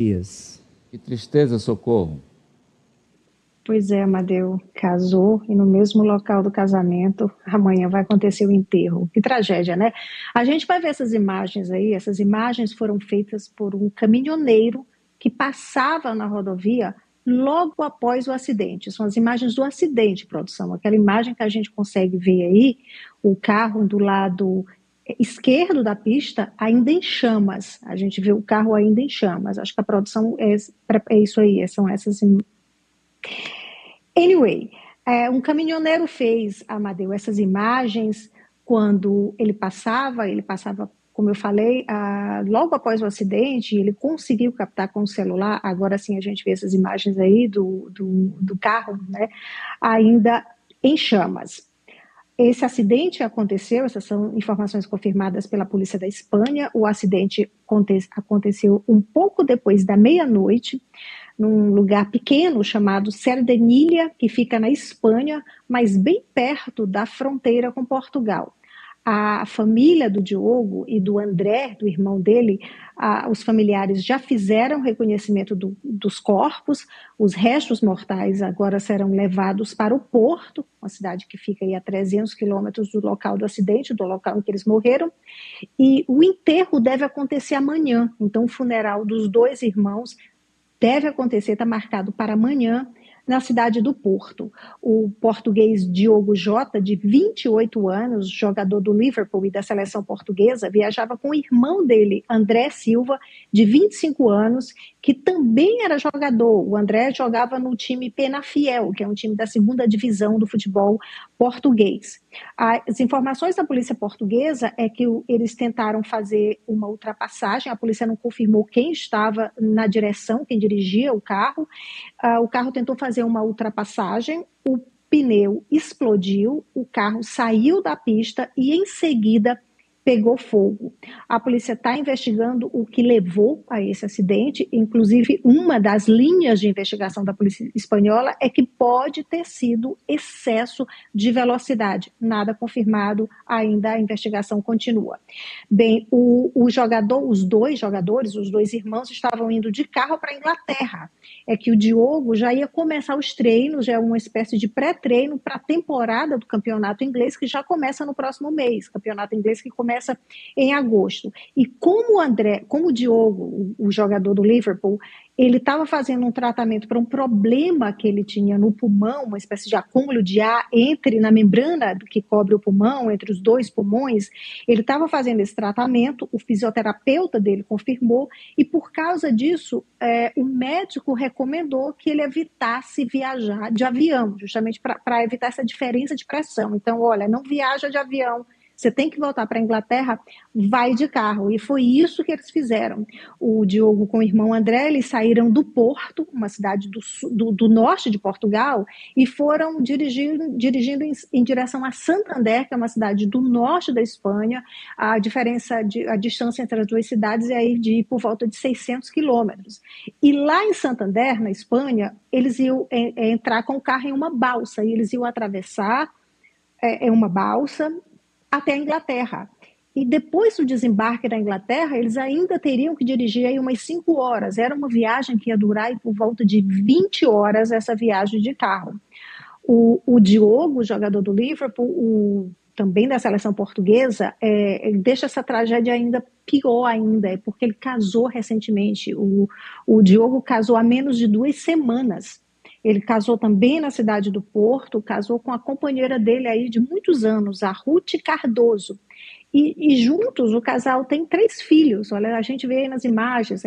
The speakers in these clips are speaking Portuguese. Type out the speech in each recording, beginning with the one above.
Dias. Que tristeza, Socorro. Pois é, Amadeu, casou e no mesmo local do casamento, amanhã vai acontecer o enterro. Que tragédia, né? A gente vai ver essas imagens aí, essas imagens foram feitas por um caminhoneiro que passava na rodovia logo após o acidente. São as imagens do acidente, produção. Aquela imagem que a gente consegue ver aí, o carro do lado esquerdo da pista ainda em chamas. A gente vê o carro ainda em chamas. Acho que a produção é isso aí, são essas imagens. Anyway, um caminhoneiro fez, Amadeu, essas imagens quando ele passava, como eu falei, logo após o acidente, ele conseguiu captar com o celular, agora sim a gente vê essas imagens aí do carro, né, ainda em chamas. Esse acidente aconteceu, essas são informações confirmadas pela polícia da Espanha, o acidente aconteceu um pouco depois da meia-noite, num lugar pequeno chamado Cerdanilha, que fica na Espanha, mas bem perto da fronteira com Portugal. A família do Diogo e do André, do irmão dele, os familiares já fizeram reconhecimento dos corpos, os restos mortais agora serão levados para o Porto, uma cidade que fica aí a 300 quilômetros do local do acidente, do local em que eles morreram, e o enterro deve acontecer amanhã, então o funeral dos dois irmãos deve acontecer, está marcado para amanhã, na cidade do Porto. O português Diogo Jota, de 28 anos, jogador do Liverpool e da seleção portuguesa, viajava com o irmão dele, André Silva, de 25 anos, que também era jogador. O André jogava no time Penafiel, que é um time da segunda divisão do futebol português. As informações da polícia portuguesa é que eles tentaram fazer uma ultrapassagem, a polícia não confirmou quem estava na direção, quem dirigia o carro. O carro tentou fazer uma ultrapassagem, o pneu explodiu, o carro saiu da pista e em seguida pegou fogo. A polícia está investigando o que levou a esse acidente, inclusive uma das linhas de investigação da polícia espanhola é que pode ter sido excesso de velocidade. Nada confirmado, ainda a investigação continua. Bem, os dois jogadores, os dois irmãos, estavam indo de carro para a Inglaterra. É que o Diogo já ia começar os treinos, já é uma espécie de pré-treino para a temporada do campeonato inglês, que já começa no próximo mês, campeonato inglês que começa em agosto. E como o Diogo, o jogador do Liverpool, ele estava fazendo um tratamento para um problema que ele tinha no pulmão, uma espécie de acúmulo de ar na membrana que cobre o pulmão, entre os dois pulmões, ele estava fazendo esse tratamento, o fisioterapeuta dele confirmou, e por causa disso, o médico recomendou que ele evitasse viajar de avião, justamente para evitar essa diferença de pressão. Então, olha, não viaja de avião, você tem que voltar para a Inglaterra, vai de carro. E foi isso que eles fizeram. O Diogo com o irmão André, eles saíram do Porto, uma cidade do norte de Portugal, e foram dirigindo em direção a Santander, que é uma cidade do norte da Espanha. A distância entre as duas cidades é aí de por volta de 600 quilômetros. E lá em Santander, na Espanha, eles iam entrar com o carro em uma balsa, e eles iam atravessar uma balsa até a Inglaterra. E depois do desembarque da Inglaterra, eles ainda teriam que dirigir aí umas 5 horas. Era uma viagem que ia durar por volta de 20 horas, essa viagem de carro. O Diogo, jogador do Liverpool, também da seleção portuguesa, ele deixa essa tragédia ainda pior ainda, porque ele casou recentemente. O Diogo casou há menos de 2 semanas. Ele casou também na cidade do Porto, casou com a companheira dele aí de muitos anos, a Ruth Cardoso. E juntos o casal tem 3 filhos. Olha, a gente vê aí nas imagens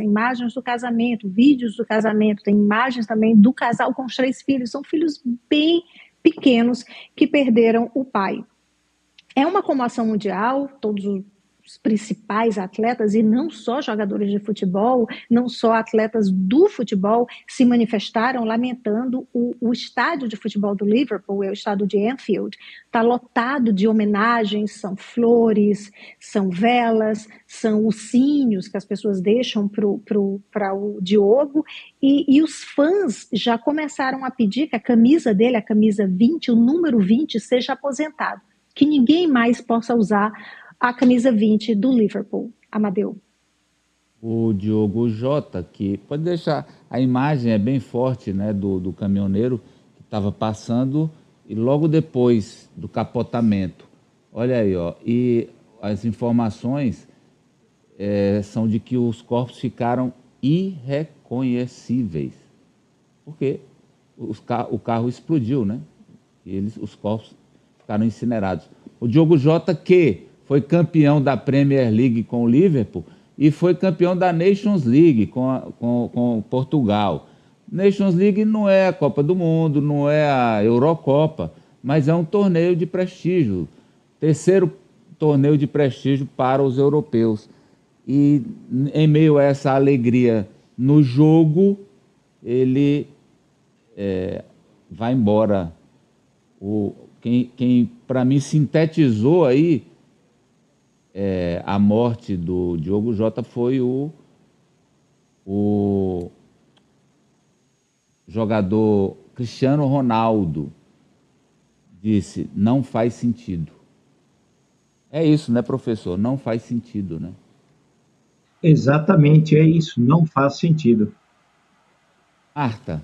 do casamento, vídeos do casamento, tem imagens também do casal com os 3 filhos. São filhos bem pequenos que perderam o pai. É uma comoção mundial, todos os principais atletas, e não só jogadores de futebol, não só atletas do futebol, se manifestaram lamentando o estádio de futebol do Liverpool, o estádio de Anfield, está lotado de homenagens, são flores, são velas, são ursinhos que as pessoas deixam para o Diogo, e os fãs já começaram a pedir que a camisa dele, a camisa 20, o número 20, seja aposentado, que ninguém mais possa usar a camisa 20 do Liverpool. Amadeu. o Diogo Jota, que pode deixar, a imagem é bem forte, né, do caminhoneiro que estava passando e logo depois do capotamento. Olha aí, ó, e as informações são de que os corpos ficaram irreconhecíveis, porque o carro explodiu, né? E os corpos ficaram incinerados. O Diogo Jota, que foi campeão da Premier League com o Liverpool e foi campeão da Nations League com Portugal. Nations League não é a Copa do Mundo, não é a Eurocopa, mas é um torneio de prestígio. Terceiro torneio de prestígio para os europeus. E em meio a essa alegria no jogo, ele vai embora. Quem para mim sintetizou aí a morte do Diogo Jota foi o jogador Cristiano Ronaldo. Disse, não faz sentido. É isso, né, professor? Não faz sentido, né? Exatamente, é isso, não faz sentido. Marta,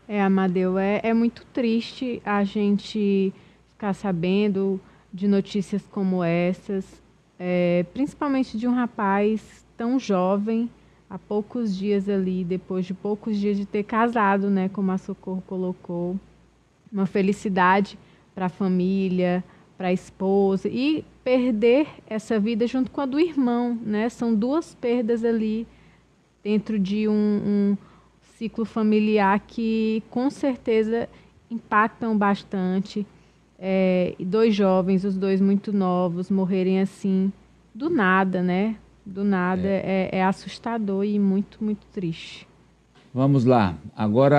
Amadeu, é muito triste a gente ficar sabendo de notícias como essas, principalmente de um rapaz tão jovem, há poucos dias ali, depois de poucos dias de ter casado, né, como a Socorro colocou. Uma felicidade para a família, para a esposa, e perder essa vida junto com a do irmão, né? São duas perdas ali dentro de um ciclo familiar que com certeza impactam bastante. E dois jovens, os dois muito novos, morrerem assim, do nada, né? Do nada, é assustador e muito, muito triste. vamos lá. Agora